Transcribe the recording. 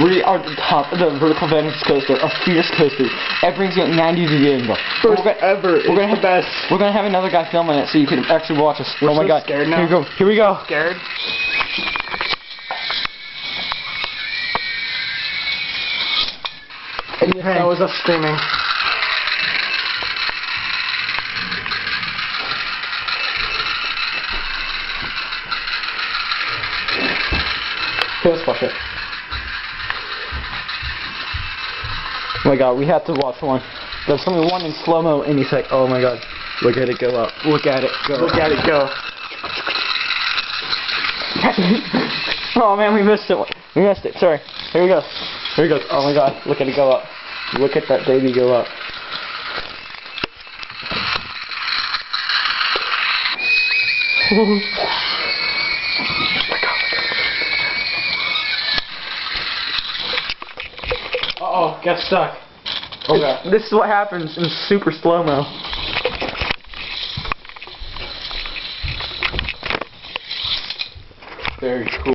We are at the top of the vertical Venice coaster, a fierce coaster. It brings you at 90-degree angle. First ever. It's the best. We're gonna have another guy filming it so you can actually watch us. We're oh my so god. Scared now. Here we go. Here we go. Scared? That was us screaming. Okay, let's watch it. Oh my god, we have to watch one. There's only one in slow-mo and he's like, oh my god. Look at it go up. Look at it go. Look at it go. Oh man, we missed it. We missed it. Sorry. Here we go. Here we go. Oh my god, look at it go up. Look at that baby go up. Uh-oh, got stuck. Okay. This is what happens in super slow-mo. Very cool.